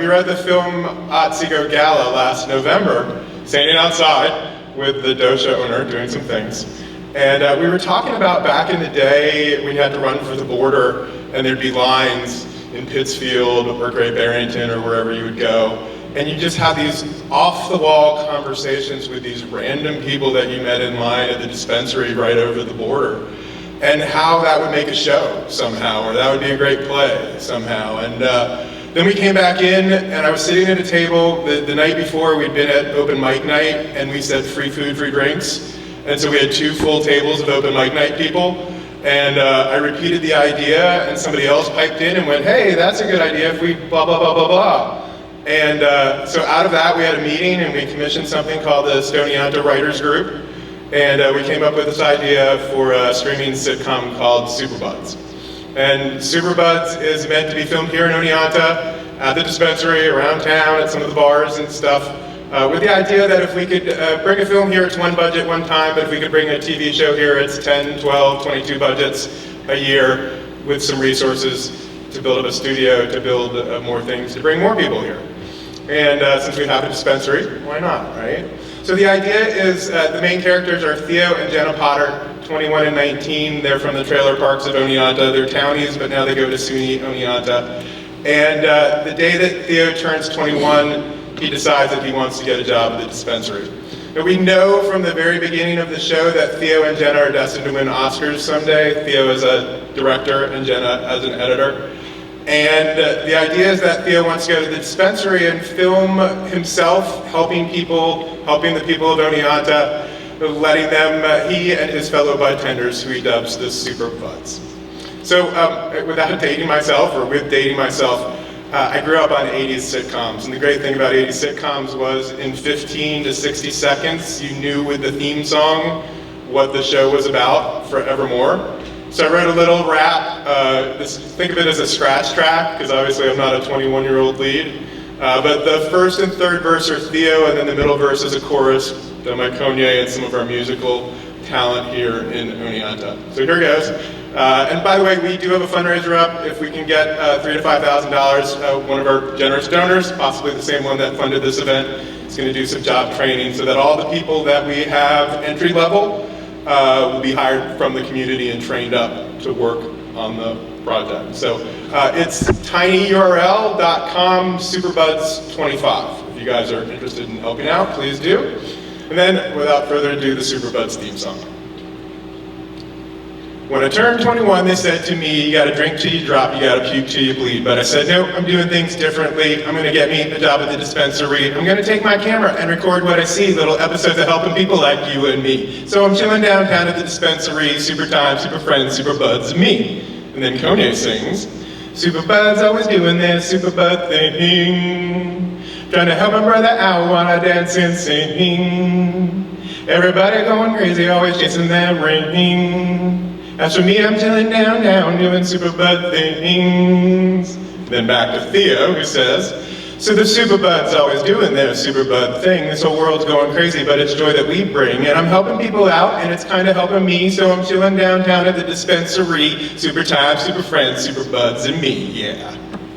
we were at the film Otsego Gala last November, standing outside with the dosha owner doing some things. And we were talking about back in the day when you had to run for the border and there'd be lines in Pittsfield or Great Barrington or wherever you would go. And you just have these off-the-wall conversations with these random people that you met in line at the dispensary right over the border. And how that would make a show somehow, or that would be a great play somehow. And then we came back in, and I was sitting at a table the night before. We'd been at open mic night, and we said free food, free drinks. And so we had 2 full tables of open mic night people. And I repeated the idea, and somebody else piped in and went, hey, that's a good idea if we blah, blah, blah, blah, blah. And so out of that, we had a meeting, and we commissioned something called the Stoneonta Writers Group. And we came up with this idea for a streaming sitcom called SuperBuds. And SuperBuds is meant to be filmed here in Oneonta, at the dispensary, around town, at some of the bars and stuff, with the idea that if we could bring a film here, it's one budget, one time, but if we could bring a TV show here, it's 10, 12, 22 budgets a year with some resources to build up a studio, to build more things, to bring more people here. And since we have a dispensary, why not, right? So the idea is the main characters are Theo and Jenna Potter, 21 and 19. They're from the trailer parks of Oneonta. They're townies, but now they go to SUNY Oneonta. And the day that Theo turns 21, he decides that he wants to get a job at the dispensary. But we know from the very beginning of the show that Theo and Jenna are destined to win Oscars someday. Theo is a director and Jenna as an editor. And the idea is that Theo wants to go to the dispensary and film himself, helping the people of Oneonta, letting them, he and his fellow budtenders, who he dubs the SuperBuds. So without dating myself, or with dating myself, I grew up on 80s sitcoms. And the great thing about 80s sitcoms was in 15 to 60 seconds, you knew with the theme song what the show was about forevermore. So I wrote a little rap, think of it as a scratch track, because obviously I'm not a 21-year-old lead. But the first and third verse are Theo, and then the middle verse is a chorus done by Kanye and some of our musical talent here in Oneonta. So here goes. And by the way, we do have a fundraiser up. If we can get $3,000 to $5,000, one of our generous donors, possibly the same one that funded this event, is going to do some job training so that all the people that we have entry level will be hired from the community and trained up to work on the project. So it's tinyurl.com superbuds25. If you guys are interested in helping out, please do. And then, without further ado, the SuperBuds theme song. When I turned 21, they said to me, you gotta drink till you drop, you gotta puke till you bleed. But I said, no, I'm doing things differently. I'm gonna get me a job at the dispensary. I'm gonna take my camera and record what I see, little episodes of helping people like you and me. So I'm chilling downtown at the dispensary, super time, super friends, super buds, me. And then Kanye sings, SuperBuds always doing their SuperBud thing. Trying to help my brother out while I dance and sing. Everybody going crazy, always chasing that ring. As for me, I'm chilling down, doing SuperBud things. Then back to Theo, who says, so the SuperBuds always doing their SuperBud thing. This whole world's going crazy, but it's joy that we bring. And I'm helping people out, and it's kind of helping me. So I'm chilling downtown at the dispensary. Super time, super friends, SuperBuds, and me, yeah.